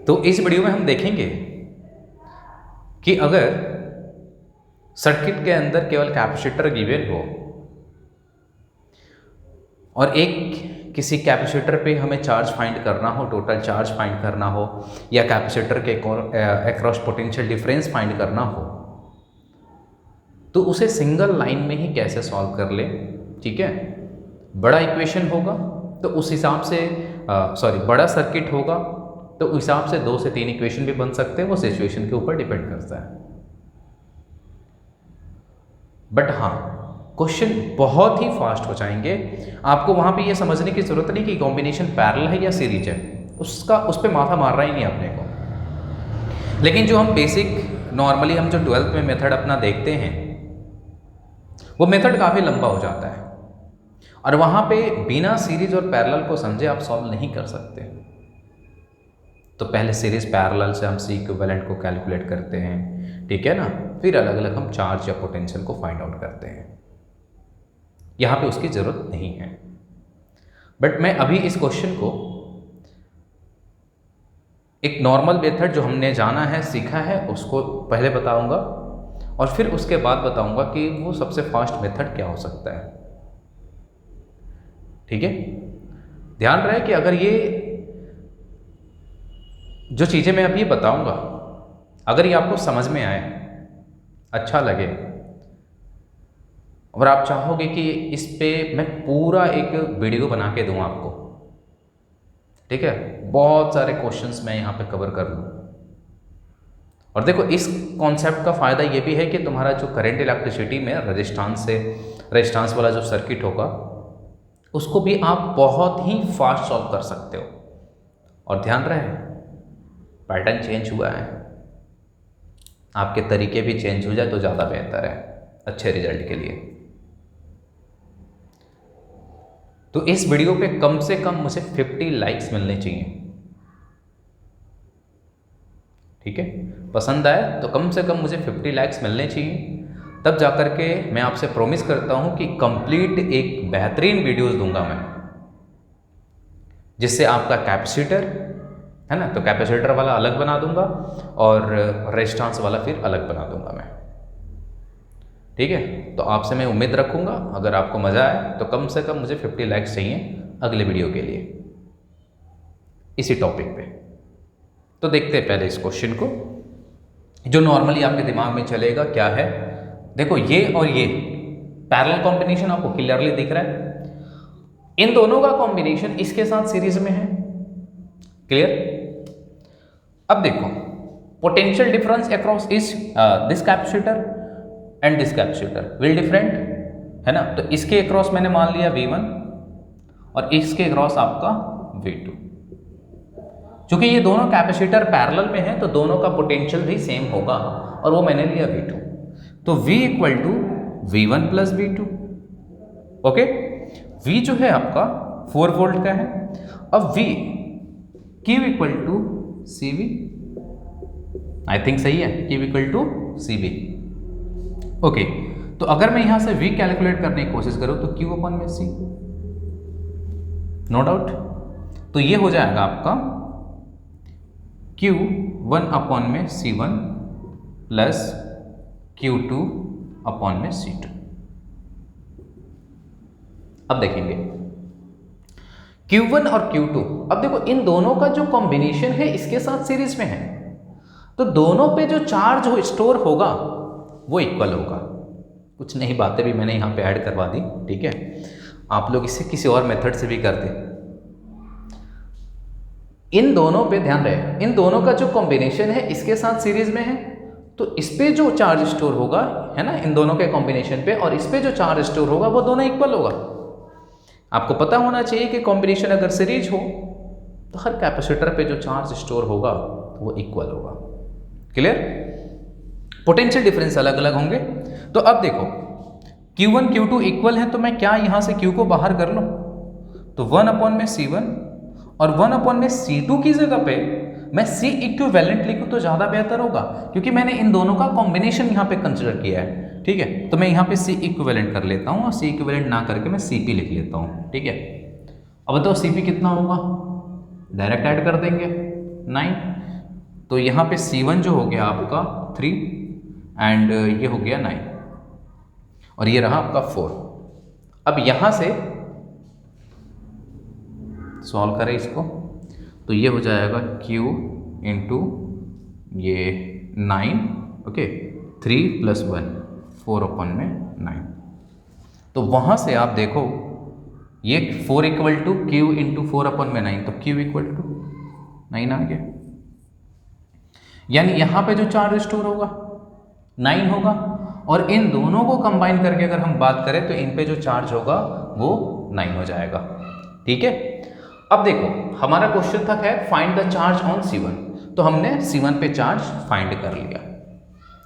तो इस वीडियो में हम देखेंगे कि अगर सर्किट के अंदर केवल कैपेसिटर गिवन हो और एक किसी कैपेसिटर पे हमें चार्ज फाइंड करना हो, टोटल चार्ज फाइंड करना हो, या कैपेसिटर के अक्रॉस पोटेंशियल डिफरेंस फाइंड करना हो, तो उसे सिंगल लाइन में ही कैसे सॉल्व कर ले। ठीक है, बड़ा इक्वेशन होगा तो उस हिसाब से बड़ा सर्किट होगा तो उस हिसाब से 2 से 3 इक्वेशन भी बन सकते हैं, वो सिचुएशन के ऊपर डिपेंड करता है। बट हाँ, क्वेश्चन बहुत ही फास्ट हो जाएंगे। आपको वहाँ पे ये समझने की ज़रूरत नहीं कि कॉम्बिनेशन पैरेलल है या सीरीज है, उस पर माथा मारना ही नहीं अपने को। लेकिन जो हम बेसिक नॉर्मली हम जो 12th में मेथड अपना देखते हैं, वो मेथड काफ़ी लंबा हो जाता है और वहाँ पे बिना सीरीज और पैरेलल को समझे आप सॉल्व नहीं कर सकते। तो पहले सीरीज पैरेलल से हम सी इक्विवेलेंट को कैलकुलेट करते हैं, ठीक है ना, फिर अलग अलग हम चार्ज या पोटेंशियल को फाइंड आउट करते हैं। यहाँ पे उसकी ज़रूरत नहीं है। बट मैं अभी इस क्वेश्चन को एक नॉर्मल मेथड जो हमने जाना है, सीखा है, उसको पहले बताऊंगा और फिर उसके बाद बताऊंगा कि वो सबसे फास्ट मेथड क्या हो सकता है। ठीक है, ध्यान रहे कि अगर ये जो चीज़ें मैं अभी बताऊंगा, अगर ये आपको समझ में आए, अच्छा लगे और आप चाहोगे कि इस पे मैं पूरा एक वीडियो बना के दूं आपको, ठीक है, बहुत सारे क्वेश्चंस मैं यहाँ पे कवर कर लूँ। और देखो, इस कॉन्सेप्ट का फ़ायदा ये भी है कि तुम्हारा जो करंट इलेक्ट्रिसिटी में रेजिस्टेंस वाला जो सर्किट होगा, उसको भी आप बहुत ही फास्ट सॉल्व कर सकते हो। और ध्यान रहे, पैटर्न चेंज हुआ है, आपके तरीके भी चेंज हो जाए तो ज़्यादा बेहतर है अच्छे रिजल्ट के लिए। तो इस वीडियो पे कम से कम मुझे 50 लाइक्स मिलने चाहिए। ठीक है, पसंद आए तो कम से कम मुझे 50 लाइक्स मिलने चाहिए, तब जाकर के मैं आपसे प्रॉमिस करता हूं कि कंप्लीट एक बेहतरीन वीडियोस दूंगा मैं, जिससे आपका कैपेसिटर है ना, तो कैपेसिटर वाला अलग बना दूंगा और रेजिस्टेंस वाला फिर अलग बना दूंगा मैं। ठीक है, तो आपसे मैं उम्मीद रखूंगा, अगर आपको मज़ा आए तो कम से कम मुझे 50 लाइक्स चाहिए अगले वीडियो के लिए इसी टॉपिक पे। तो देखते हैं पहले इस क्वेश्चन को, जो नॉर्मली आपके दिमाग में चलेगा क्या है। देखो, ये और ये पैरेलल कॉम्बिनेशन आपको क्लियरली दिख रहा है। इन दोनों का कॉम्बिनेशन इसके साथ सीरीज में है, क्लियर। अब देखो, पोटेंशियल डिफरेंस अक्रॉस इस this capacitor and this capacitor will different, है ना। तो इसके अक्रॉस मैंने मान लिया V1 और इसके अक्रॉस आपका V2। क्योंकि ये दोनों कैपेसिटर पैरेलल में है तो दोनों का पोटेंशियल भी सेम होगा और वो मैंने लिया V2। तो V equal to V1 plus V2। Okay, V जो है आपका 4 वोल्ट का है। अब V Q equal to CV, I think सही है, Q equal to CV। Okay, तो अगर मैं यहां से V कैलकुलेट करने की कोशिश करूं तो Q अपॉन में C, नो डाउट। तो ये हो जाएगा आपका Q1 अपॉन में C1 प्लस Q2 अपॉन में C2। अब देखेंगे Q1 और Q2। अब देखो, इन दोनों का जो कॉम्बिनेशन है इसके साथ सीरीज में है, तो दोनों पे जो चार्ज हो स्टोर होगा वो इक्वल होगा। कुछ नई बातें भी मैंने यहाँ पे ऐड करवा दी, ठीक है, आप लोग इसे किसी और मेथड से भी कर दें। इन दोनों पे ध्यान रहे, इन दोनों का जो कॉम्बिनेशन है इसके साथ सीरीज में है, तो इस पे जो चार्ज स्टोर होगा, है ना, इन दोनों के कॉम्बिनेशन पे, और इस पे जो चार्ज स्टोर होगा वो दोनों इक्वल होगा। आपको पता होना चाहिए कि कॉम्बिनेशन अगर सीरीज हो तो हर कैपेसिटर पे जो चार्ज स्टोर होगा वो इक्वल होगा, क्लियर। पोटेंशियल डिफरेंस अलग अलग होंगे। तो अब देखो, Q1 Q2 इक्वल है तो मैं क्या यहाँ से Q को बाहर कर लूँ, तो 1 अपॉन में C1 और 1 अपॉन में C2 की जगह पे मैं C इक्विवेलेंट लिखूँ तो ज़्यादा बेहतर होगा, क्योंकि मैंने इन दोनों का कॉम्बिनेशन यहाँ पे कंसिडर किया है। ठीक है, तो मैं यहाँ पे C इक्विवेलेंट कर लेता हूँ और C इक्विवेलेंट ना करके मैं CP लिख लेता हूँ। ठीक है, अब बताओ CP कितना होगा, डायरेक्ट ऐड कर देंगे 9। तो यहाँ पे C1 जो हो गया आपका 3 एंड ये हो गया 9 और ये रहा आपका 4। अब यहाँ से सॉल्व करें इसको तो ये हो जाएगा Q इंटू ये 9, ओके, 3 + 1 4/9। तो वहाँ से आप देखो ये 4 = Q इंटू 4/9, तो Q = 9 आ गया। यानी यहाँ पे जो चार्ज स्टोर होगा 9 होगा और इन दोनों को कंबाइन करके अगर हम बात करें तो इन पे जो चार्ज होगा वो 9 हो जाएगा। ठीक है, अब देखो हमारा क्वेश्चन था खैर find the charge on C1, तो हमने C1 पे चार्ज फाइंड कर लिया।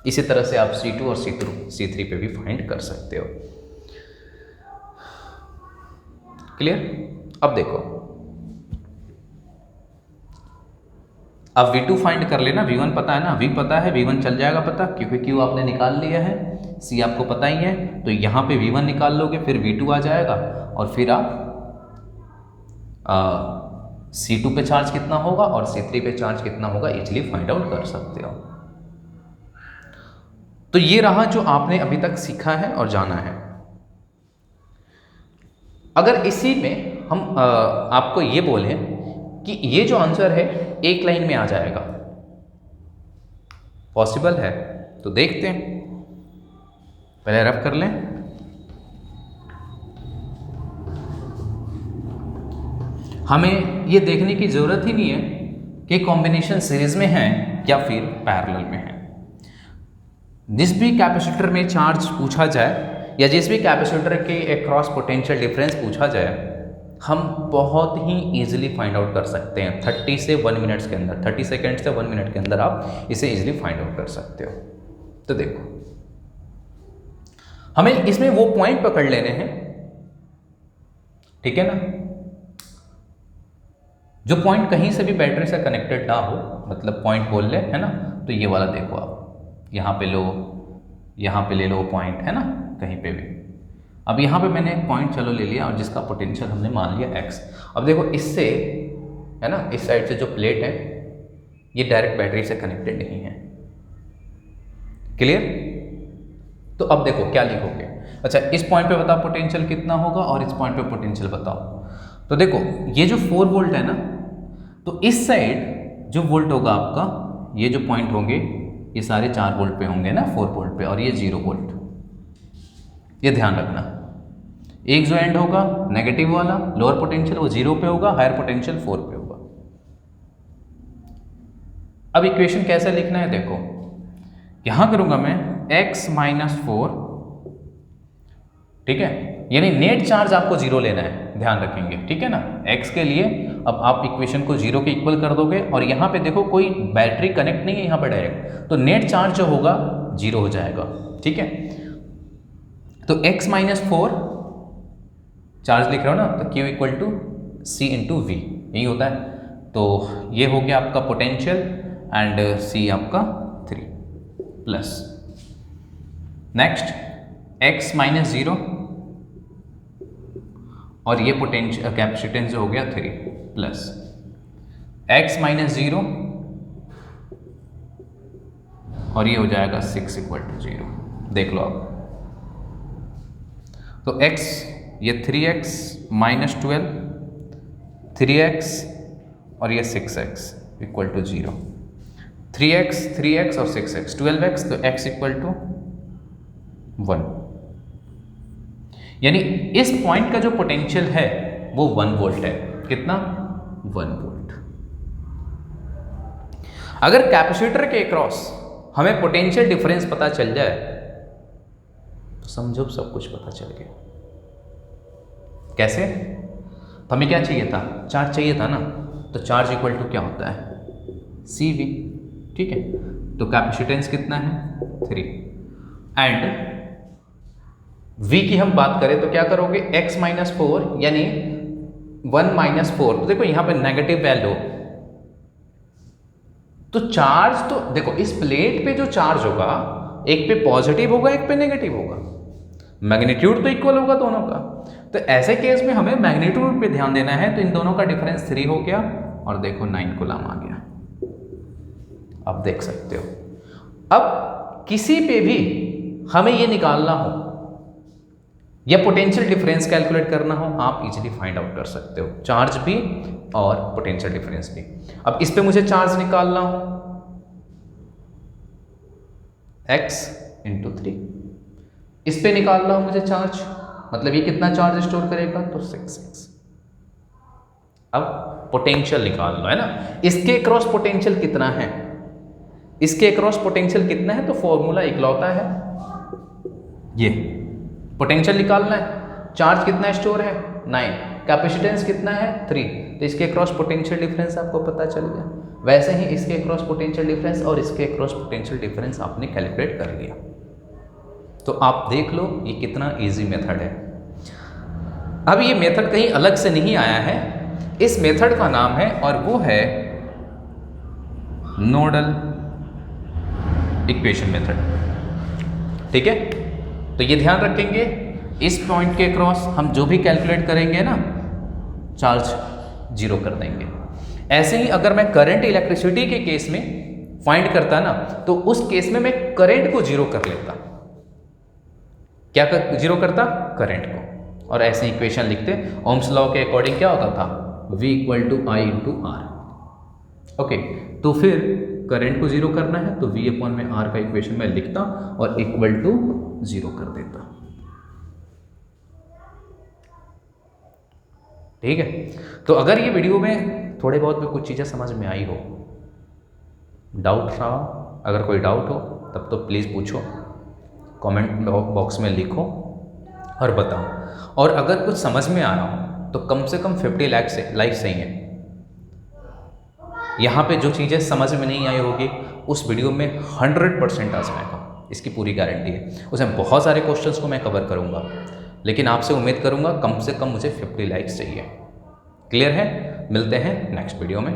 इसी तरह से आप C2 और C3 पे भी फाइंड कर सकते हो। क्लियर? अब देखो, अब V2 फाइंड कर लेना। V1 पता है ना, V पता है, V1 चल जाएगा पता, क्योंकि Q आपने निकाल लिया है, C आपको पता ही है, तो यहाँ पे V1 निकाल लोगे, फिर V2 आ जाएगा और फिर आप C2 पे चार्ज कितना होगा और C3 पे चार्ज कितना होगा इजीली फाइंड आउट कर सकते हो। तो ये रहा जो आपने अभी तक सीखा है और जाना है। अगर इसी में हम आपको ये बोलें कि ये जो आंसर है एक लाइन में आ जाएगा, पॉसिबल है? तो देखते हैं, पहले रफ कर लें। हमें ये देखने की ज़रूरत ही नहीं है कि कॉम्बिनेशन सीरीज में है या फिर पैरेलल में है। जिस भी कैपेसिटर में चार्ज पूछा जाए या जिस भी कैपेसिटर के अक्रॉस पोटेंशियल डिफरेंस पूछा जाए, हम बहुत ही इजीली फाइंड आउट कर सकते हैं 30 से 1 मिनट्स के अंदर, 30 सेकेंड से 1 मिनट के अंदर आप इसे इजीली फाइंड आउट कर सकते हो। तो देखो, हमें इसमें वो पॉइंट पकड़ लेने हैं, ठीक है ना, जो पॉइंट कहीं से भी बैटरी से कनेक्टेड ना हो, मतलब पॉइंट बोल ले, है ना। तो ये वाला देखो, आप यहाँ पे लो, यहाँ पे ले लो पॉइंट, है ना, कहीं पे भी। अब यहाँ पे मैंने एक पॉइंट चलो ले लिया और जिसका पोटेंशियल हमने मान लिया x। अब देखो इससे, है ना, इस साइड से जो प्लेट है ये डायरेक्ट बैटरी से कनेक्टेड नहीं है। क्लियर? तो अब देखो क्या लिखोगे। अच्छा, इस पॉइंट पे बताओ पोटेंशियल कितना होगा और इस पॉइंट पे पोटेंशियल बताओ। तो देखो ये जो 4 वोल्ट है ना, तो इस साइड जो वोल्ट होगा आपका, ये जो पॉइंट होंगे ये सारे 4 वोल्ट पे होंगे ना, 4 वोल्ट पे, और ये 0 वोल्ट। ये ध्यान रखना, एक जो एंड होगा नेगेटिव वाला लोअर पोटेंशियल वो 0 पे होगा, हायर पोटेंशियल 4 पे होगा। अब इक्वेशन कैसे लिखना है देखो, यहां करूंगा मैं x - 4, ठीक है, यानी नेट चार्ज आपको 0 लेना है, ध्यान रखेंगे, ठीक है ना, x के लिए। अब आप इक्वेशन को 0 के इक्वल कर दोगे और यहाँ पे देखो कोई बैटरी कनेक्ट नहीं है यहाँ पे डायरेक्ट, तो नेट चार्ज जो होगा 0 हो जाएगा, ठीक है। तो x - 4 चार्ज लिख रहे हो ना, तो Q = C × V, यही होता है। तो ये हो गया आपका पोटेंशियल एंड C आपका 3 प्लस, नेक्स्ट x - 0 और ये पोटेंशियल कैपेसिटेंस जो हो गया 3 प्लस x - 0 और ये हो जाएगा 6 = 0। देख लो आप, तो x ये 3x - 12, 3x और ये 6x = 0, 3x और 6x 12x, तो x = 1। यानी इस पॉइंट का जो पोटेंशियल है वो 1 वोल्ट है। कितना? 1 वोल्ट। अगर कैपेसिटर के अक्रॉस हमें पोटेंशियल डिफरेंस पता चल जाए तो समझो सब कुछ पता चल गया। कैसे? तो हमें क्या चाहिए था? चार्ज चाहिए था ना, तो चार्ज इक्वल टू क्या होता है? CV, ठीक है। तो कैपेसिटेंस कितना है? 3 एंड V की हम बात करें तो क्या करोगे? x - 4 यानी 1 - 4, तो देखो यहाँ पे नेगेटिव वैल्यू, तो चार्ज तो देखो इस प्लेट पे जो चार्ज होगा एक पे पॉजिटिव होगा एक पे नेगेटिव होगा, मैग्नीट्यूड तो इक्वल होगा दोनों का। तो ऐसे केस में हमें मैग्नीट्यूड पे ध्यान देना है, तो इन दोनों का डिफरेंस 3 हो गया और देखो 9 कूलम आ गया। आप देख सकते हो। अब किसी पे भी हमें ये निकालना हो या पोटेंशियल डिफरेंस कैलकुलेट करना हो, आप इजीली फाइंड आउट कर सकते हो, चार्ज भी और पोटेंशियल डिफरेंस भी। अब इस पे मुझे चार्ज निकालना हो x × 3, इस पे निकालना हो मुझे चार्ज, मतलब ये कितना चार्ज स्टोर करेगा, तो 6x। अब पोटेंशियल निकाल लो, है ना। इसके क्रॉस पोटेंशियल कितना है, इसके क्रॉस पोटेंशियल कितना है, तो फॉर्मूला इकलौता है ये, पोटेंशियल निकालना है। चार्ज कितना स्टोर है 9, कैपेसिटेंस कितना है 3, तो इसके क्रॉस पोटेंशियल डिफरेंस आपको पता चल गया। वैसे ही इसके क्रॉस पोटेंशियल डिफरेंस और इसके क्रॉस पोटेंशियल डिफरेंस आपने कैलकुलेट कर लिया। तो आप देख लो ये कितना इजी मेथड है। अब ये मेथड कहीं अलग से नहीं आया है, इस मेथड का नाम है और वो है नोडल इक्वेशन मेथड। ठीक है, तो ये ध्यान रखेंगे, इस पॉइंट के क्रॉस हम जो भी कैलकुलेट करेंगे ना, चार्ज जीरो कर देंगे। ऐसे ही अगर मैं करंट इलेक्ट्रिसिटी के केस में फाइंड करता ना, तो उस केस में मैं करंट को जीरो कर लेता। क्या जीरो करता, करंट को। और ऐसे इक्वेशन लिखते, ओम्स लॉ के अकॉर्डिंग क्या होता था, V = I × R। ओके, तो फिर करंट को जीरो करना है तो V/R का इक्वेशन मैं लिखता और इक्वल टू 0 कर देता। ठीक है, तो अगर ये वीडियो में थोड़े बहुत भी कुछ चीज़ें समझ में आई हो, डाउट रहा, अगर कोई डाउट हो तब तो प्लीज़ पूछो, कमेंट बॉक्स में लिखो और बताओ। और अगर कुछ समझ में आ रहा हो तो कम से कम 50 लाइक चाहिए। यहाँ पे जो चीज़ें समझ में नहीं आई होगी उस वीडियो में 100% आ जाएगा, इसकी पूरी गारंटी है। उसमें बहुत सारे क्वेश्चंस को मैं कवर करूँगा, लेकिन आपसे उम्मीद करूँगा कम से कम मुझे 50 लाइक्स चाहिए। क्लियर है? मिलते हैं नेक्स्ट वीडियो में।